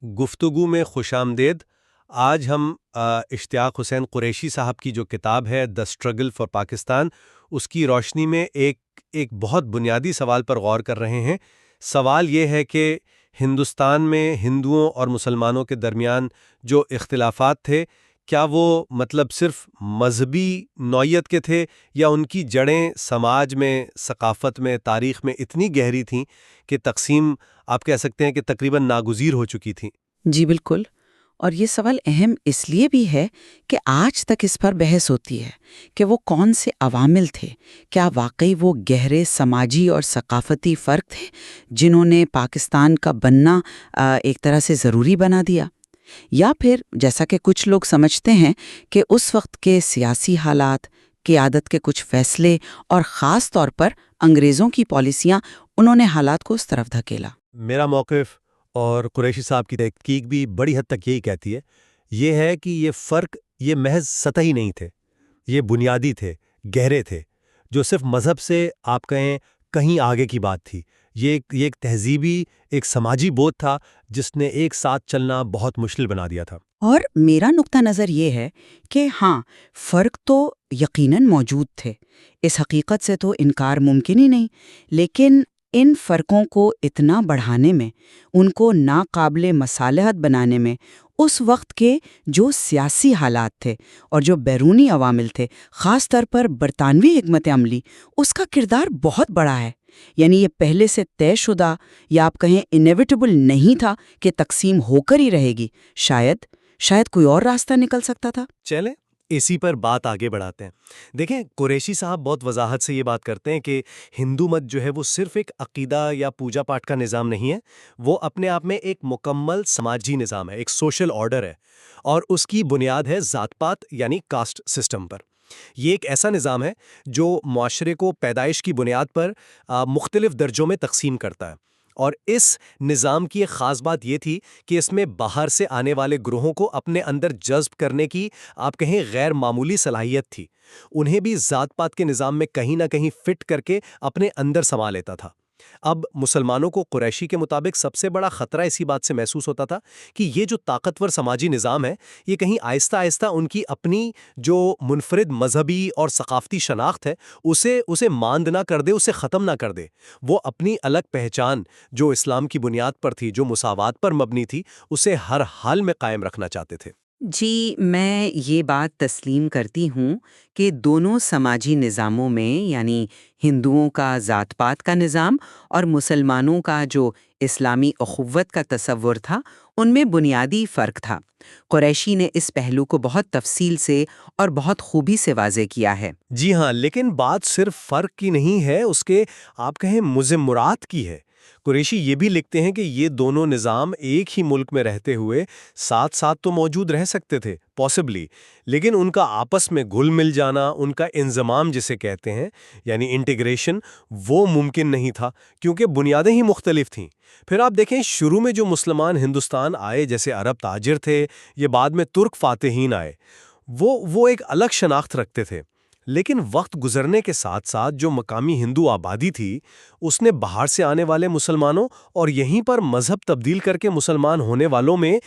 گفتگو میں خوش آمدید۔ آج ہم اشتیاق حسین قریشی صاحب کی جو کتاب ہے دی اسٹرگل فار پاکستان، اس کی روشنی میں ایک بہت بنیادی سوال پر غور کر رہے ہیں۔ سوال یہ ہے کہ ہندوستان میں ہندوؤں اور مسلمانوں کے درمیان جو اختلافات تھے، کیا وہ صرف مذہبی نوعیت کے تھے، یا ان کی جڑیں سماج میں، ثقافت میں، تاریخ میں اتنی گہری تھیں کہ تقسیم آپ کہہ سکتے ہیں کہ تقریباً ناگزیر ہو چکی تھیں؟ جی بالکل، اور یہ سوال اہم اس لیے بھی ہے کہ آج تک اس پر بحث ہوتی ہے کہ وہ کون سے عوامل تھے، کیا واقعی وہ گہرے سماجی اور ثقافتی فرق تھے جنہوں نے پاکستان کا بننا ایک طرح سے ضروری بنا دیا، یا پھر جیسا کہ کچھ لوگ سمجھتے ہیں کہ اس وقت کے سیاسی حالات، قیادت کے کچھ فیصلے اور خاص طور پر انگریزوں کی پالیسیاں انہوں نے حالات کو اس طرف دھکیلا۔ میرا موقف اور قریشی صاحب کی تحقیق بھی بڑی حد تک یہی کہتی ہے، یہ ہے کہ یہ فرق یہ محض سطحی نہیں تھے، یہ بنیادی تھے، گہرے تھے، جو صرف مذہب سے آپ کہیں کہیں آگے کی بات تھی۔ یہ ایک تہذیبی، ایک سماجی بود تھا جس نے ایک ساتھ چلنا بہت مشکل بنا دیا تھا۔ اور میرا نقطہ نظر یہ ہے کہ ہاں، فرق تو یقیناً موجود تھے، اس حقیقت سے تو انکار ممکن ہی نہیں، لیکن ان فرقوں کو اتنا بڑھانے میں، ان کو ناقابل مصالحت بنانے میں، اس وقت کے جو سیاسی حالات تھے اور جو بیرونی عوامل تھے، خاص طور پر برطانوی حکمت عملی، اس کا کردار بہت بڑا ہے۔ یعنی یہ پہلے سے طے شدہ یا آپ کہیں انیویٹیبل نہیں تھا کہ تقسیم ہو کر ہی رہے گی، شاید کوئی اور راستہ نکل سکتا تھا۔ چلیں اسی پر بات آگے بڑھاتے ہیں۔ دیکھیں، قریشی صاحب بہت وضاحت سے یہ بات کرتے ہیں کہ ہندو مت جو ہے وہ صرف ایک عقیدہ یا پوجا پاٹ کا نظام نہیں ہے، وہ اپنے آپ میں ایک مکمل سماجی نظام ہے، ایک سوشل آرڈر ہے، اور اس کی بنیاد ہے ذات پات یعنی کاسٹ سسٹم پر۔ یہ ایک ایسا نظام ہے جو معاشرے کو پیدائش کی بنیاد پر مختلف درجوں میں تقسیم کرتا ہے، اور اس نظام کی ایک خاص بات یہ تھی کہ اس میں باہر سے آنے والے گروہوں کو اپنے اندر جذب کرنے کی آپ کہیں غیر معمولی صلاحیت تھی۔ انہیں بھی ذات پات کے نظام میں کہیں نہ کہیں فٹ کر کے اپنے اندر سما لیتا تھا۔ اب مسلمانوں کو قریشی کے مطابق سب سے بڑا خطرہ اسی بات سے محسوس ہوتا تھا کہ یہ جو طاقتور سماجی نظام ہے، یہ کہیں آہستہ آہستہ ان کی اپنی جو منفرد مذہبی اور ثقافتی شناخت ہے اسے ماند نہ کر دے، اسے ختم نہ کر دے۔ وہ اپنی الگ پہچان جو اسلام کی بنیاد پر تھی، جو مساوات پر مبنی تھی، اسے ہر حال میں قائم رکھنا چاہتے تھے۔ جی، میں یہ بات تسلیم کرتی ہوں کہ دونوں سماجی نظاموں میں، یعنی ہندوؤں کا ذات پات کا نظام اور مسلمانوں کا جو اسلامی اخوت کا تصور تھا، ان میں بنیادی فرق تھا۔ قریشی نے اس پہلو کو بہت تفصیل سے اور بہت خوبی سے واضح کیا ہے۔ جی ہاں، لیکن بات صرف فرق کی نہیں ہے، اس کے آپ کہیں مضمرات کی ہے۔ قریشی یہ بھی لکھتے ہیں کہ یہ دونوں نظام ایک ہی ملک میں رہتے ہوئے ساتھ ساتھ تو موجود رہ سکتے تھے پاسبلی، لیکن ان کا آپس میں گھل مل جانا، ان کا انضمام جسے کہتے ہیں یعنی انٹیگریشن، وہ ممکن نہیں تھا کیونکہ بنیادیں ہی مختلف تھیں۔ پھر آپ دیکھیں، شروع میں جو مسلمان ہندوستان آئے، جیسے عرب تاجر تھے، یہ بعد میں ترک فاتحین آئے، وہ ایک الگ شناخت رکھتے تھے، لیکن وقت گزرنے کے ساتھ ساتھ جو مقامی ہندو آبادی تھی، اس نے باہر سے آنے والے مسلمانوں اور یہیں پر مذہب تبدیل کر کے مسلمان ہونے والوں میں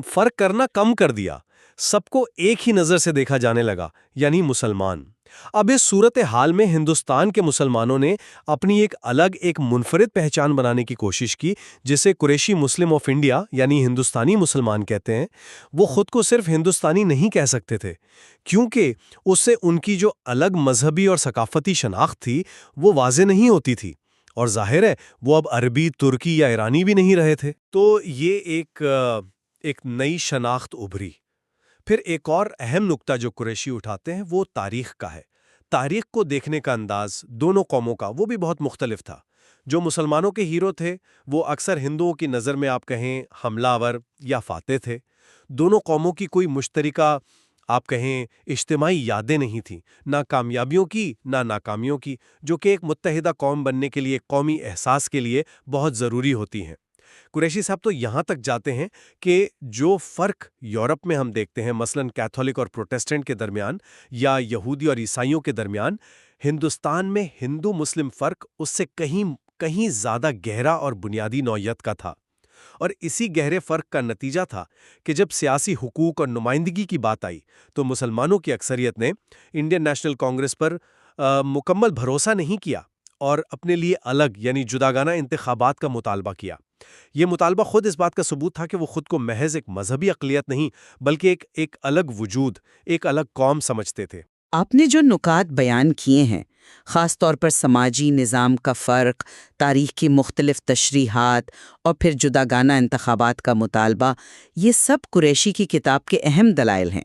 فرق کرنا کم کر دیا۔ سب کو ایک ہی نظر سے دیکھا جانے لگا، یعنی مسلمان۔ اب اس صورتحال میں ہندوستان کے مسلمانوں نے اپنی ایک منفرد پہچان بنانے کی کوشش کی، جسے قریشی مسلم آف انڈیا یعنی ہندوستانی مسلمان کہتے ہیں۔ وہ خود کو صرف ہندوستانی نہیں کہہ سکتے تھے، کیونکہ اس سے ان کی جو الگ مذہبی اور ثقافتی شناخت تھی وہ واضح نہیں ہوتی تھی، اور ظاہر ہے وہ اب عربی، ترکی یا ایرانی بھی نہیں رہے تھے۔ تو یہ ایک نئی شناخت ابھری۔ پھر ایک اور اہم نقطہ جو قریشی اٹھاتے ہیں وہ تاریخ کا ہے۔ تاریخ کو دیکھنے کا انداز دونوں قوموں کا وہ بھی بہت مختلف تھا۔ جو مسلمانوں کے ہیرو تھے وہ اکثر ہندوؤں کی نظر میں آپ کہیں حملہ آور یا فاتح تھے۔ دونوں قوموں کی کوئی مشترکہ آپ کہیں اجتماعی یادیں نہیں تھیں، نہ کامیابیوں کی نہ ناکامیوں کی، جو کہ ایک متحدہ قوم بننے کے لیے، قومی احساس کے لیے بہت ضروری ہوتی ہیں۔ قریشی صاحب تو یہاں تک جاتے ہیں کہ جو فرق یورپ میں ہم دیکھتے ہیں، مثلاً کیتھولک اور پروٹسٹنٹ کے درمیان یا یہودی اور عیسائیوں کے درمیان، ہندوستان میں ہندو مسلم فرق اس سے کہیں زیادہ گہرا اور بنیادی نوعیت کا تھا۔ اور اسی گہرے فرق کا نتیجہ تھا کہ جب سیاسی حقوق اور نمائندگی کی بات آئی تو مسلمانوں کی اکثریت نے انڈین نیشنل کانگریس پر مکمل بھروسہ نہیں کیا اور اپنے لیے الگ یعنی جداگانہ انتخابات کا مطالبہ کیا۔ یہ مطالبہ خود اس بات کا ثبوت تھا کہ وہ خود کو محض ایک مذہبی اقلیت نہیں بلکہ ایک الگ وجود، ایک الگ قوم سمجھتے تھے۔ آپ نے جو نکات بیان کیے ہیں، خاص طور پر سماجی نظام کا فرق، تاریخ کی مختلف تشریحات اور پھر جداگانہ انتخابات کا مطالبہ، یہ سب قریشی کی کتاب کے اہم دلائل ہیں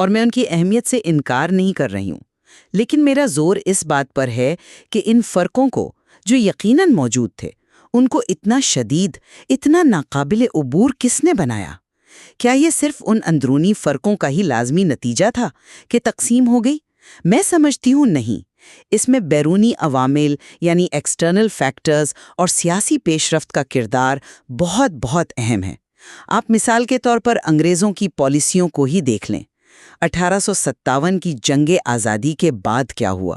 اور میں ان کی اہمیت سے انکار نہیں کر رہی ہوں، لیکن میرا زور اس بات پر ہے کہ ان فرقوں کو جو یقیناً موجود تھے، ان کو اتنا شدید، اتنا ناقابل عبور کس نے بنایا؟ کیا یہ صرف ان اندرونی فرقوں کا ہی لازمی نتیجہ تھا کہ تقسیم ہو گئی؟ میں سمجھتی ہوں نہیں، اس میں بیرونی عوامل یعنی ایکسٹرنل فیکٹرز اور سیاسی پیش رفت کا کردار بہت بہت اہم ہے۔ آپ مثال کے طور پر انگریزوں کی پالیسیوں کو ہی دیکھ لیں۔ 1857 کی جنگ آزادی کے بعد کیا ہوا؟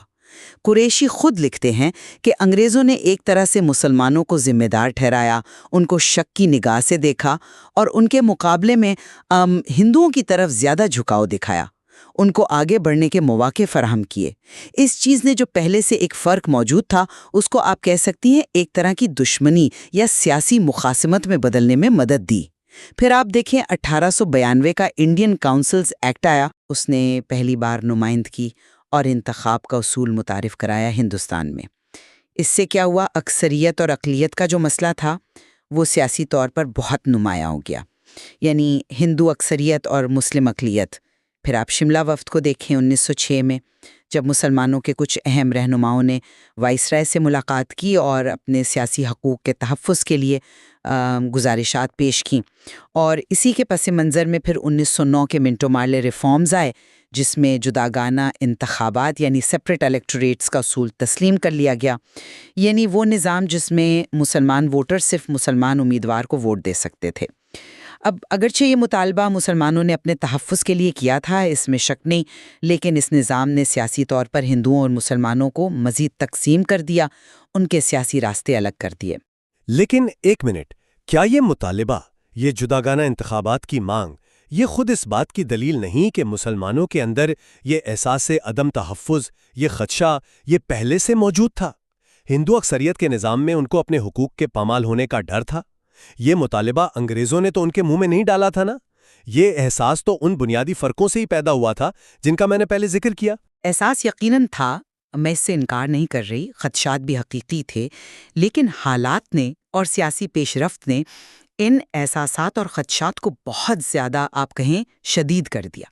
قریشی خود لکھتے ہیں کہ انگریزوں نے ایک طرح سے مسلمانوں کو ذمہ دار ٹھہرایا، ان کو شک کی نگاہ سے دیکھا اور ان کے مقابلے میں ہندوؤں کی طرف زیادہ جھکاؤ دکھایا، ان کو آگے بڑھنے کے مواقع فراہم کیے۔ اس چیز نے جو پہلے سے ایک فرق موجود تھا، اس کو آپ کہہ سکتی ہیں ایک طرح کی دشمنی یا سیاسی مخاصمت میں بدلنے میں مدد دی۔ پھر آپ دیکھیں 1892 کا انڈین کاؤنسلز ایکٹ آیا، اس نے پہلی بار نمائندگی اور انتخاب کا اصول متعارف کرایا ہندوستان میں۔ اس سے کیا ہوا؟ اکثریت اور اقلیت کا جو مسئلہ تھا وہ سیاسی طور پر بہت نمایاں ہو گیا، یعنی ہندو اکثریت اور مسلم اقلیت۔ پھر آپ شملہ وفد کو دیکھیں 1906 میں، جب مسلمانوں کے کچھ اہم رہنماؤں نے وائسرائے سے ملاقات کی اور اپنے سیاسی حقوق کے تحفظ کے لیے گزارشات پیش کیں، اور اسی کے پس منظر میں پھر 1909 کے منٹو مارلے ریفارمز آئے، جس میں جداگانہ انتخابات یعنی سیپریٹ الیکٹوریٹس کا اصول تسلیم کر لیا گیا، یعنی وہ نظام جس میں مسلمان ووٹر صرف مسلمان امیدوار کو ووٹ دے سکتے تھے۔ اب اگرچہ یہ مطالبہ مسلمانوں نے اپنے تحفظ کے لیے کیا تھا، اس میں شک نہیں، لیکن اس نظام نے سیاسی طور پر ہندوؤں اور مسلمانوں کو مزید تقسیم کر دیا، ان کے سیاسی راستے الگ کر دیے۔ لیکن ایک منٹ، کیا یہ مطالبہ، یہ جداگانہ انتخابات کی مانگ، یہ خود اس بات کی دلیل نہیں کہ مسلمانوں کے اندر یہ احساس عدم تحفظ، یہ خدشہ، یہ پہلے سے موجود تھا؟ ہندو اکثریت کے نظام میں ان کو اپنے حقوق کے پامال ہونے کا ڈر تھا۔ یہ مطالبہ انگریزوں نے تو ان کے منہ میں نہیں ڈالا تھا نا، یہ احساس تو ان بنیادی فرقوں سے ہی پیدا ہوا تھا جن کا میں نے پہلے ذکر کیا۔ احساس یقیناً تھا، میں اس سے انکار نہیں کر رہی، خدشات بھی حقیقی تھے، لیکن حالات نے اور سیاسی پیش رفت نے ان احساسات اور خدشات کو بہت زیادہ آپ کہیں شدید کر دیا۔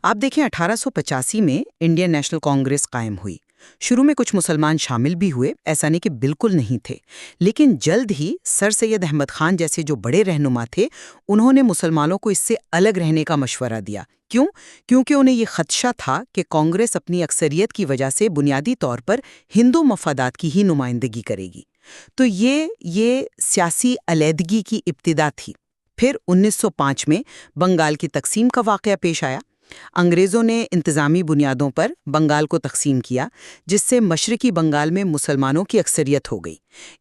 آپ دیکھیں 1885 میں انڈین نیشنل کانگریس قائم ہوئی۔ شروع میں کچھ مسلمان شامل بھی ہوئے، ایسا نہیں کہ بالکل نہیں تھے، لیکن جلد ہی سر سید احمد خان جیسے جو بڑے رہنما تھے، انہوں نے مسلمانوں کو اس سے الگ رہنے کا مشورہ دیا۔ کیوں؟ کیونکہ انہیں یہ خدشہ تھا کہ کانگریس اپنی اکثریت کی وجہ سے بنیادی طور پر ہندو مفادات کی ہی نمائندگی کرے گی۔ تو یہ سیاسی علیحدگی کی ابتدا تھی۔ پھر 1905 میں بنگال کی تقسیم کا واقعہ پیش آیا۔ انگریزوں نے انتظامی بنیادوں پر بنگال کو تقسیم کیا، جس سے مشرقی بنگال میں مسلمانوں کی اکثریت ہو گئی۔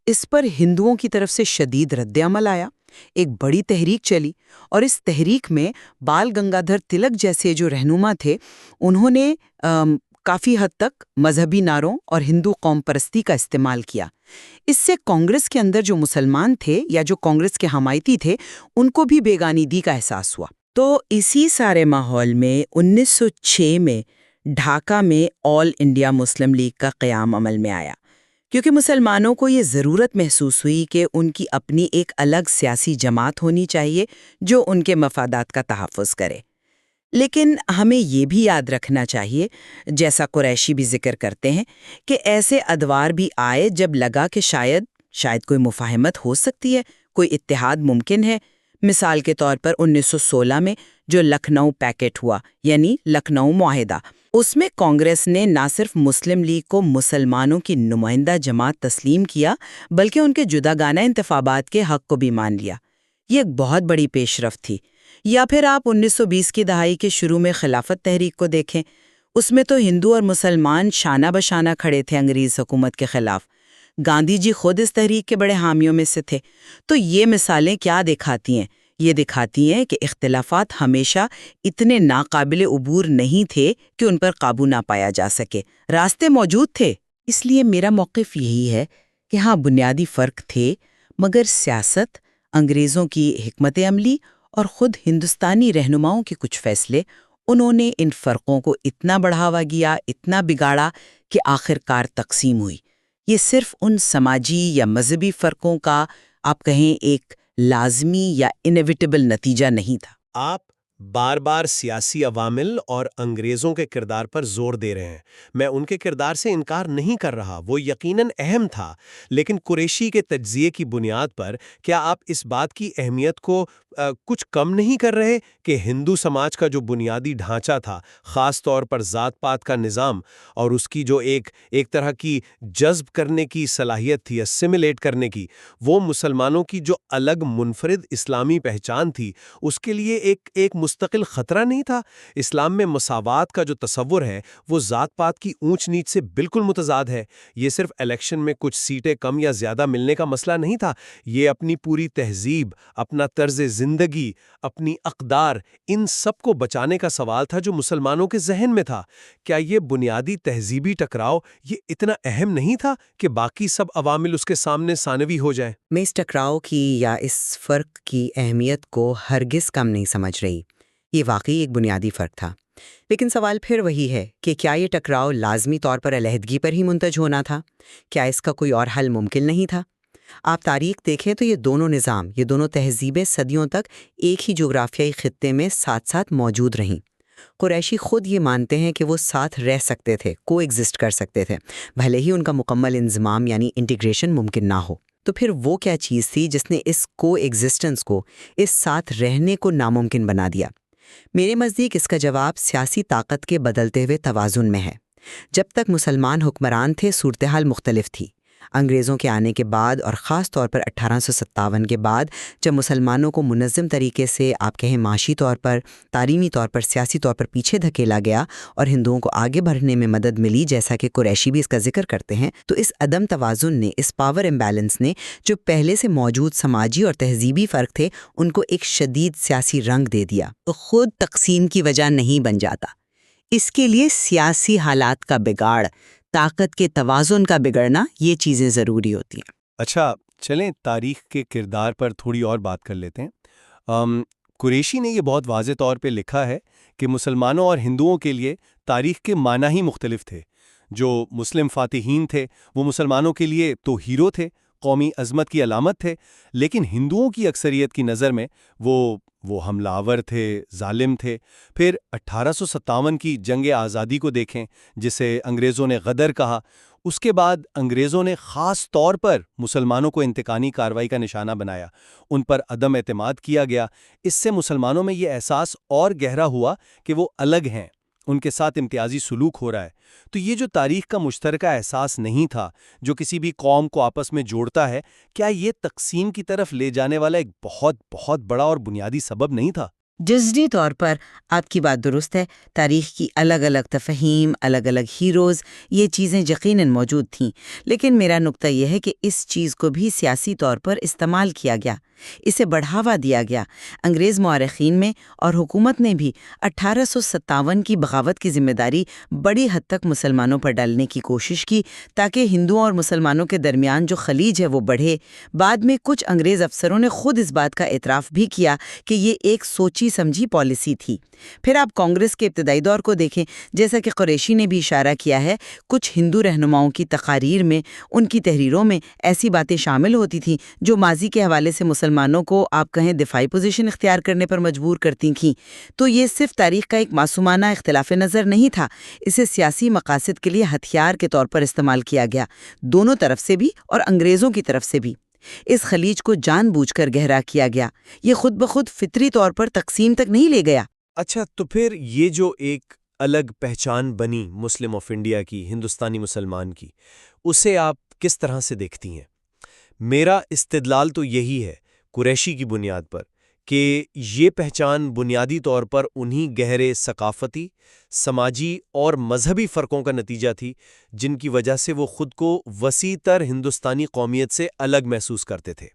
اس پر ہندوؤں کی طرف سے شدید رد عمل آیا، ایک بڑی تحریک چلی، اور اس تحریک میں بال گنگادھر تلک جیسے جو رہنما تھے، انہوں نے کافی حد تک مذہبی نعروں اور ہندو قوم پرستی کا استعمال کیا۔ اس سے کانگریس کے اندر جو مسلمان تھے یا جو کانگریس کے حمایتی تھے، ان کو بھی بیگانگی کا احساس ہوا۔ تو اسی سارے ماحول میں 1906 میں ڈھاکہ میں آل انڈیا مسلم لیگ کا قیام عمل میں آیا، کیونکہ مسلمانوں کو یہ ضرورت محسوس ہوئی کہ ان کی اپنی ایک الگ سیاسی جماعت ہونی چاہیے جو ان کے مفادات کا تحفظ کرے۔ لیکن ہمیں یہ بھی یاد رکھنا چاہیے، جیسا قریشی بھی ذکر کرتے ہیں، کہ ایسے ادوار بھی آئے جب لگا کہ شاید کوئی مفاہمت ہو سکتی ہے، کوئی اتحاد ممکن ہے۔ مثال کے طور پر 1916 میں جو لکھنؤ پیکٹ ہوا، یعنی لکھنؤ معاہدہ، اس میں کانگریس نے نہ صرف مسلم لیگ کو مسلمانوں کی نمائندہ جماعت تسلیم کیا، بلکہ ان کے جداگانہ انتخابات کے حق کو بھی مان لیا۔ یہ ایک بہت بڑی پیش رفت تھی۔ یا پھر آپ 1920 کی دہائی کے شروع میں خلافت تحریک کو دیکھیں، اس میں تو ہندو اور مسلمان شانہ بشانہ کھڑے تھے انگریز حکومت کے خلاف۔ گاندھی جی خود اس تحریک کے بڑے حامیوں میں سے تھے۔ تو یہ مثالیں کیا دکھاتی ہیں؟ یہ دکھاتی ہیں کہ اختلافات ہمیشہ اتنے ناقابل عبور نہیں تھے کہ ان پر قابو نہ پایا جا سکے، راستے موجود تھے۔ اس لیے میرا موقف یہی ہے کہ ہاں، بنیادی فرق تھے، مگر سیاست، انگریزوں کی حکمت عملی اور خود ہندوستانی رہنماؤں کے کچھ فیصلے، انہوں نے ان فرقوں کو اتنا بڑھاوا دیا، اتنا بگاڑا کہ آخر کار تقسیم ہوئی۔ یہ صرف ان سماجی یا مذہبی فرقوں کا آپ کہیں ایک لازمی یا انیویٹیبل نتیجہ نہیں تھا۔ آپ بار بار سیاسی عوامل اور انگریزوں کے کردار پر زور دے رہے ہیں۔ میں ان کے کردار سے انکار نہیں کر رہا، وہ یقیناً اہم تھا، لیکن قریشی کے تجزیے کی بنیاد پر کیا آپ اس بات کی اہمیت کو کچھ کم نہیں کر رہے کہ ہندو سماج کا جو بنیادی ڈھانچہ تھا، خاص طور پر ذات پات کا نظام، اور اس کی جو ایک طرح کی جذب کرنے کی صلاحیت تھی، اسیمیلیٹ کرنے کی، وہ مسلمانوں کی جو الگ منفرد اسلامی پہچان تھی، اس کے لیے ایک مستقل خطرہ نہیں تھا؟ اسلام میں مساوات کا جو تصور ہے وہ ذات پات کی اونچ نیچ سے بالکل متضاد ہے۔ یہ صرف الیکشن میں کچھ سیٹیں کم یا زیادہ ملنے کا مسئلہ نہیں تھا، یہ اپنی پوری تہذیب، اپنا طرز زندگی، اپنی اقدار، ان سب کو بچانے کا سوال تھا جو مسلمانوں کے ذہن میں تھا۔ کیا یہ بنیادی تہذیبی ٹکراؤ یہ اتنا اہم نہیں تھا کہ باقی سب عوامل اس کے سامنے ثانوی ہو جائیں؟ میں اس ٹکراؤ کی یا اس فرق کی اہمیت کو ہرگز کم نہیں سمجھ رہی۔ یہ واقعی ایک بنیادی فرق تھا، لیکن سوال پھر وہی ہے کہ کیا یہ ٹکراؤ لازمی طور پر علیحدگی پر ہی منتج ہونا تھا؟ کیا اس کا کوئی اور حل ممکن نہیں تھا؟ آپ تاریخ دیکھیں تو یہ دونوں نظام، یہ دونوں تہذیبیں صدیوں تک ایک ہی جغرافیائی خطے میں ساتھ ساتھ موجود رہیں۔ قریشی خود یہ مانتے ہیں کہ وہ ساتھ رہ سکتے تھے، کو ایگزسٹ کر سکتے تھے، بھلے ہی ان کا مکمل انضمام یعنی انٹیگریشن ممکن نہ ہو۔ تو پھر وہ کیا چیز تھی جس نے اس کو ایگزسٹنس کو، اس ساتھ رہنے کو ناممکن بنا دیا؟ میرے نزدیک اس کا جواب سیاسی طاقت کے بدلتے ہوئے توازن میں ہے۔ جب تک مسلمان حکمران تھے، صورتحال مختلف تھی۔ انگریزوں کے آنے کے بعد اور خاص طور پر 1857 کے بعد جب مسلمانوں کو منظم طریقے سے آپ کہیں معاشی طور پر، تعلیمی طور پر، سیاسی طور پر پیچھے دھکیلا گیا اور ہندوؤں کو آگے بڑھنے میں مدد ملی، جیسا کہ قریشی بھی اس کا ذکر کرتے ہیں، تو اس عدم توازن نے، اس پاور امبیلنس نے جو پہلے سے موجود سماجی اور تہذیبی فرق تھے ان کو ایک شدید سیاسی رنگ دے دیا۔ تو خود تقسیم کی وجہ نہیں بن جاتا، اس کے لیے سیاسی حالات کا بگاڑ، طاقت کے توازن کا بگڑنا، یہ چیزیں ضروری ہوتی ہیں۔ اچھا، چلیں تاریخ کے کردار پر تھوڑی اور بات کر لیتے ہیں۔ قریشی نے یہ بہت واضح طور پہ لکھا ہے کہ مسلمانوں اور ہندوؤں کے لیے تاریخ کے معنی ہی مختلف تھے۔ جو مسلم فاتحین تھے وہ مسلمانوں کے لیے تو ہیرو تھے، قومی عظمت کی علامت تھے، لیکن ہندوؤں کی اکثریت کی نظر میں وہ حملہ آور تھے، ظالم تھے۔ پھر 1857 کی جنگ آزادی کو دیکھیں، جسے انگریزوں نے غدر کہا۔ اس کے بعد انگریزوں نے خاص طور پر مسلمانوں کو انتقامی کارروائی کا نشانہ بنایا، ان پر عدم اعتماد کیا گیا۔ اس سے مسلمانوں میں یہ احساس اور گہرا ہوا کہ وہ الگ ہیں، ان کے ساتھ امتیازی سلوک ہو رہا ہے۔ تو یہ جو تاریخ کا مشترکہ احساس نہیں تھا، جو کسی بھی قوم کو آپس میں جوڑتا ہے، کیا یہ تقسیم کی طرف لے جانے والا ایک بہت بہت بڑا اور بنیادی سبب نہیں تھا؟ جزوی طور پر آپ کی بات درست ہے۔ تاریخ کی الگ الگ تفہیم، الگ الگ ہیروز، یہ چیزیں یقیناً موجود تھیں، لیکن میرا نقطہ یہ ہے کہ اس چیز کو بھی سیاسی طور پر استعمال کیا گیا، اسے بڑھاوا دیا گیا۔ انگریز مورخین میں اور حکومت نے بھی 1857 کی بغاوت کی ذمہ داری بڑی حد تک مسلمانوں پر ڈالنے کی کوشش کی تاکہ ہندوؤں اور مسلمانوں کے درمیان جو خلیج ہے وہ بڑھے۔ بعد میں کچھ انگریز افسروں نے خود اس بات کا اعتراف بھی کیا کہ یہ ایک سوچی سمجھی پالیسی تھی۔ پھر آپ کانگریس کے ابتدائی دور کو دیکھیں، جیسا کہ قریشی نے بھی اشارہ کیا ہے، کچھ ہندو رہنماؤں کی تقاریر میں، ان کی تحریروں میں ایسی باتیں شامل ہوتی تھیں جو ماضی کے حوالے سے مسلمانوں کو آپ کہیں دفاعی پوزیشن اختیار کرنے پر مجبور کرتی تھیں۔ تو یہ صرف تاریخ کا ایک معصومانہ اختلاف نظر نہیں تھا، اسے سیاسی مقاصد کے لیے ہتھیار کے طور پر استعمال کیا گیا، دونوں طرف سے بھی اور انگریزوں کی طرف سے بھی۔ اس خلیج کو جان بوجھ کر گہرا کیا گیا، یہ خود بخود فطری طور پر تقسیم تک نہیں لے گیا۔ اچھا، تو پھر یہ جو ایک الگ پہچان بنی مسلم آف انڈیا کی، ہندوستانی مسلمان کی، اسے آپ کس طرح سے دیکھتی ہیں؟ میرا استدلال تو یہی ہے، قریشی کی بنیاد پر، کہ یہ پہچان بنیادی طور پر انہی گہرے ثقافتی، سماجی اور مذہبی فرقوں کا نتیجہ تھی جن کی وجہ سے وہ خود کو وسیع تر ہندوستانی قومیت سے الگ محسوس کرتے تھے۔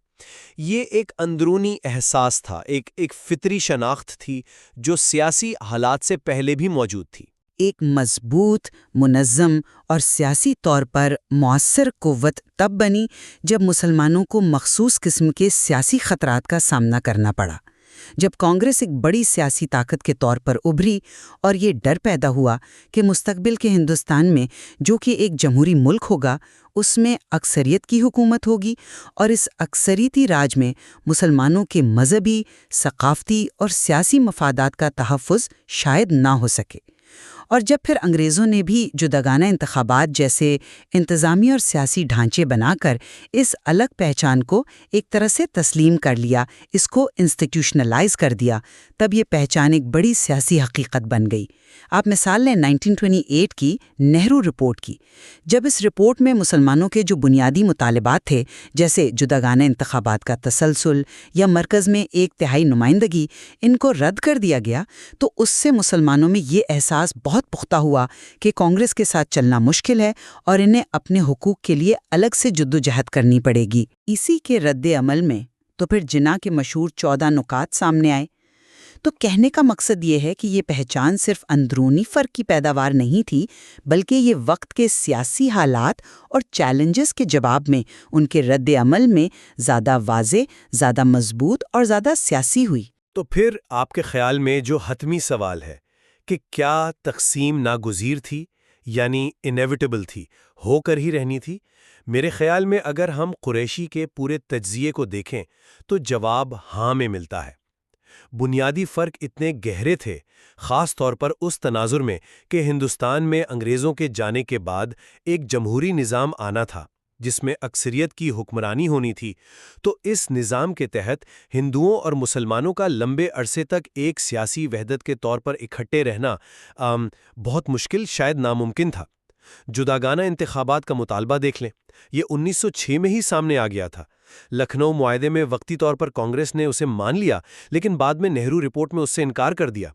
یہ ایک اندرونی احساس تھا، ایک فطری شناخت تھی جو سیاسی حالات سے پہلے بھی موجود تھی۔ ایک مضبوط، منظم اور سیاسی طور پر مؤثر قوت تب بنی جب مسلمانوں کو مخصوص قسم کے سیاسی خطرات کا سامنا کرنا پڑا۔ جب کانگریس ایک بڑی سیاسی طاقت کے طور پر ابھری اور یہ ڈر پیدا ہوا کہ مستقبل کے ہندوستان میں، جو کہ ایک جمہوری ملک ہوگا، اس میں اکثریت کی حکومت ہوگی اور اس اکثریتی راج میں مسلمانوں کے مذہبی، ثقافتی اور سیاسی مفادات کا تحفظ شاید نہ ہو سکے۔ اور جب پھر انگریزوں نے بھی جداگانہ انتخابات جیسے انتظامی اور سیاسی ڈھانچے بنا کر اس الگ پہچان کو ایک طرح سے تسلیم کر لیا، اس کو انسٹیٹیوشنلائز کر دیا، تب یہ پہچان ایک بڑی سیاسی حقیقت بن گئی۔ آپ مثال لیں 1928 کی نہرو رپورٹ کی۔ جب اس رپورٹ میں مسلمانوں کے جو بنیادی مطالبات تھے، جیسے جداگانہ انتخابات کا تسلسل یا مرکز میں 1/3 نمائندگی، ان کو رد کر دیا گیا، تو اس سے مسلمانوں میں یہ احساس بہت پختہ ہوا کہ کانگریس کے ساتھ چلنا مشکل ہے اور انہیں اپنے حقوق کے لیے الگ سے جدوجہد کرنی پڑے گی۔ اسی کے رد عمل میں تو پھر جناح کے مشہور 14 نکات سامنے آئے۔ تو کہنے کا مقصد یہ ہے کہ یہ پہچان صرف اندرونی فرق کی پیداوار نہیں تھی، بلکہ یہ وقت کے سیاسی حالات اور چیلنجز کے جواب میں ان کے رد عمل میں زیادہ واضح، زیادہ مضبوط اور زیادہ سیاسی ہوئی۔ تو پھر آپ کے خیال میں جو حتمی سوال ہے کہ کیا تقسیم ناگزیر تھی، یعنی انیویٹیبل تھی، ہو کر ہی رہنی تھی؟ میرے خیال میں اگر ہم قریشی کے پورے تجزیے کو دیکھیں تو جواب ہاں میں ملتا ہے۔ بنیادی فرق اتنے گہرے تھے، خاص طور پر اس تناظر میں کہ ہندوستان میں انگریزوں کے جانے کے بعد ایک جمہوری نظام آنا تھا جس میں اکثریت کی حکمرانی ہونی تھی، تو اس نظام کے تحت ہندوؤں اور مسلمانوں کا لمبے عرصے تک ایک سیاسی وحدت کے طور پر اکٹھے رہنا بہت مشکل، شاید ناممکن تھا۔ جداگانہ انتخابات کا مطالبہ دیکھ لیں، یہ 1906 میں ہی سامنے آ گیا تھا۔ لکھنؤ معاہدے میں وقتی طور پر کانگریس نے اسے مان لیا، لیکن بعد میں نہرو رپورٹ میں اس سے انکار کر دیا۔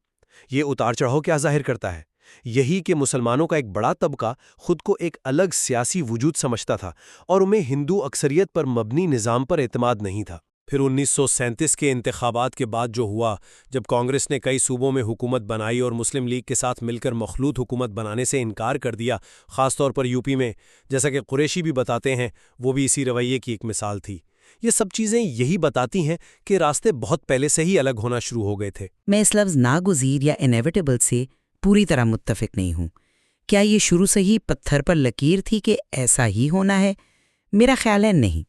یہ اتار چڑھاؤ کیا ظاہر کرتا ہے؟ یہی کہ مسلمانوں کا ایک بڑا طبقہ خود کو ایک الگ سیاسی وجود سمجھتا تھا اور انہیں ہندو اکثریت پر مبنی نظام پر اعتماد نہیں تھا۔ پھر 1937 کے انتخابات کے بعد جو ہوا، جب کانگریس نے کئی صوبوں میں حکومت بنائی اور مسلم لیگ کے ساتھ مل کر مخلوط حکومت بنانے سے انکار کر دیا، خاص طور پر یوپی میں، جیسا کہ قریشی بھی بتاتے ہیں، وہ بھی اسی رویے کی ایک مثال تھی۔ یہ سب چیزیں یہی بتاتی ہیں کہ راستے بہت پہلے سے ہی الگ ہونا شروع ہو گئے تھے۔ میں اس لفظ ناگزیر یا انیویٹیبل سے پوری طرح متفق نہیں ہوں۔ کیا یہ شروع سے ہی پتھر پر لکیر تھی کہ ایسا ہی ہونا ہے؟ میرا خیال ہے نہیں۔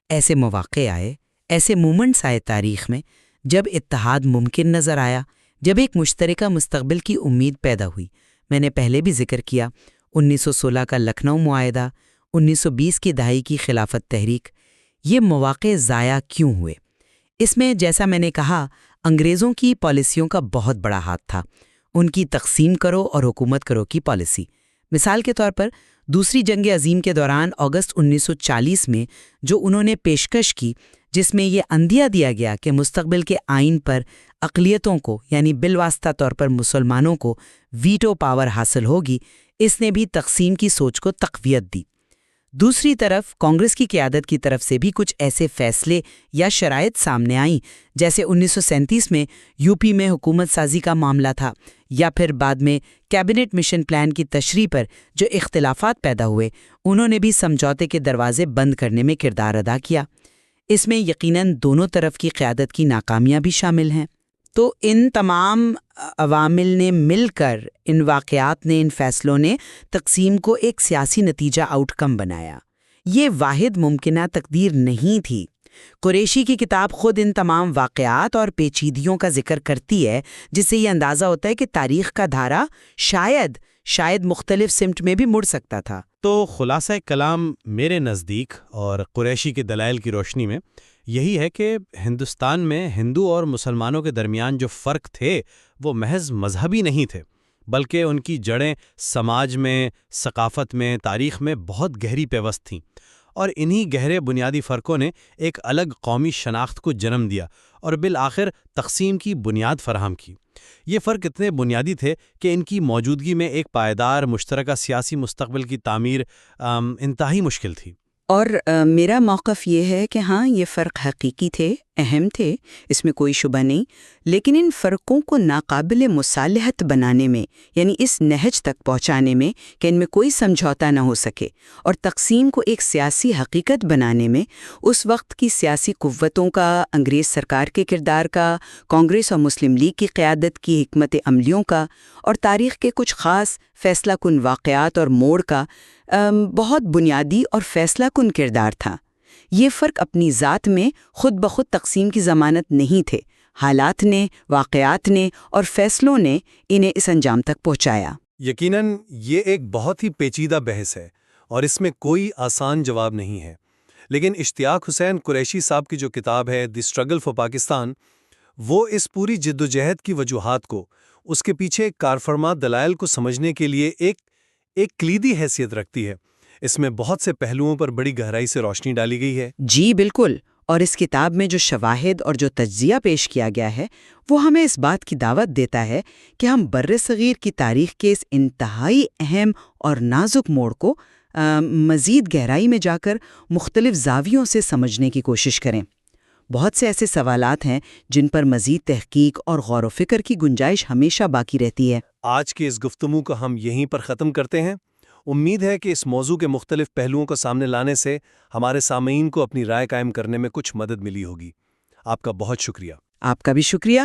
ایسے مواقع آئے، ایسے مومنٹس آئے تاریخ میں جب اتحاد ممکن نظر آیا، جب ایک مشترکہ مستقبل کی امید پیدا ہوئی۔ میں نے پہلے بھی ذکر کیا 1916 کا لکھنؤ معاہدہ، 1920 کی دہائی کی خلافت تحریک۔ یہ مواقع ضائع کیوں ہوئے؟ اس میں جیسا میں نے کہا، انگریزوں کی پالیسیوں کا بہت بڑا ہاتھ تھا، ان کی تقسیم کرو اور حکومت کرو کی پالیسی۔ مثال کے طور پر دوسری جنگ عظیم کے دوران اگست 1940 میں جو انہوں نے پیشکش کی، جس میں یہ عندیہ دیا گیا کہ مستقبل کے آئین پر اقلیتوں کو، یعنی بالواسطہ طور پر مسلمانوں کو ویٹو پاور حاصل ہوگی، اس نے بھی تقسیم کی سوچ کو تقویت دی۔ دوسری طرف کانگریس کی قیادت کی طرف سے بھی کچھ ایسے فیصلے یا شرائط سامنے آئیں، جیسے 1937 میں یوپی میں حکومت سازی کا معاملہ تھا، یا پھر بعد میں کیبنٹ مشن پلان کی تشریح پر جو اختلافات پیدا ہوئے، انہوں نے بھی سمجھوتے کے دروازے بند کرنے میں کردار ادا کیا۔ اس میں یقیناً دونوں طرف کی قیادت کی ناکامیاں بھی شامل ہیں۔ تو ان تمام عوامل نے مل کر، ان واقعات نے، ان فیصلوں نے تقسیم کو ایک سیاسی نتیجہ آؤٹ کم بنایا۔ یہ واحد ممکنہ تقدیر نہیں تھی۔ قریشی کی کتاب خود ان تمام واقعات اور پیچیدگیوں کا ذکر کرتی ہے، جس سے یہ اندازہ ہوتا ہے کہ تاریخ کا دھارا شاید مختلف سمت میں بھی مڑ سکتا تھا۔ تو خلاصہ کلام میرے نزدیک اور قریشی کے دلائل کی روشنی میں یہی ہے کہ ہندوستان میں ہندو اور مسلمانوں کے درمیان جو فرق تھے وہ محض مذہبی نہیں تھے، بلکہ ان کی جڑیں سماج میں، ثقافت میں، تاریخ میں بہت گہری پیوست تھیں، اور انہی گہرے بنیادی فرقوں نے ایک الگ قومی شناخت کو جنم دیا اور بالآخر تقسیم کی بنیاد فراہم کی۔ یہ فرق اتنے بنیادی تھے کہ ان کی موجودگی میں ایک پائیدار مشترکہ سیاسی مستقبل کی تعمیر انتہائی مشکل تھی۔ اور میرا موقف یہ ہے کہ ہاں یہ فرق حقیقی تھے، اہم تھے، اس میں کوئی شبہ نہیں، لیکن ان فرقوں کو ناقابل مصالحت بنانے میں، یعنی اس نہج تک پہنچانے میں کہ ان میں کوئی سمجھوتا نہ ہو سکے، اور تقسیم کو ایک سیاسی حقیقت بنانے میں اس وقت کی سیاسی قوتوں کا، انگریز سرکار کے کردار کا، کانگریس اور مسلم لیگ کی قیادت کی حکمت عملیوں کا، اور تاریخ کے کچھ خاص فیصلہ کن واقعات اور موڑ کا بہت بنیادی اور فیصلہ کن کردار تھا۔ یہ فرق اپنی ذات میں خود بخود تقسیم کی ضمانت نہیں تھے، حالات نے، واقعات نے اور فیصلوں نے انہیں اس انجام تک پہنچایا۔ یقیناً یہ ایک بہت ہی پیچیدہ بحث ہے اور اس میں کوئی آسان جواب نہیں ہے، لیکن اشتیاق حسین قریشی صاحب کی جو کتاب ہے دی اسٹرگل فار پاکستان، وہ اس پوری جدوجہد کی وجوہات کو، اس کے پیچھے کارفرما دلائل کو سمجھنے کے لیے ایک کلیدی حیثیت رکھتی ہے۔ اس میں بہت سے پہلوؤں پر بڑی گہرائی سے روشنی ڈالی گئی ہے۔ جی بالکل، اور اس کتاب میں جو شواہد اور جو تجزیہ پیش کیا گیا ہے وہ ہمیں اس بات کی دعوت دیتا ہے کہ ہم برصغیر کی تاریخ کے اس انتہائی اہم اور نازک موڑ کو مزید گہرائی میں جا کر مختلف زاویوں سے سمجھنے کی کوشش کریں۔ بہت سے ایسے سوالات ہیں جن پر مزید تحقیق اور غور و فکر کی گنجائش ہمیشہ باقی رہتی ہے۔ آج کی اس گفتگو کو ہم یہیں پر ختم کرتے ہیں۔ امید ہے کہ اس موضوع کے مختلف پہلوؤں کو سامنے لانے سے ہمارے سامعین کو اپنی رائے قائم کرنے میں کچھ مدد ملی ہوگی۔ آپ کا بہت شکریہ۔ آپ کا بھی شکریہ۔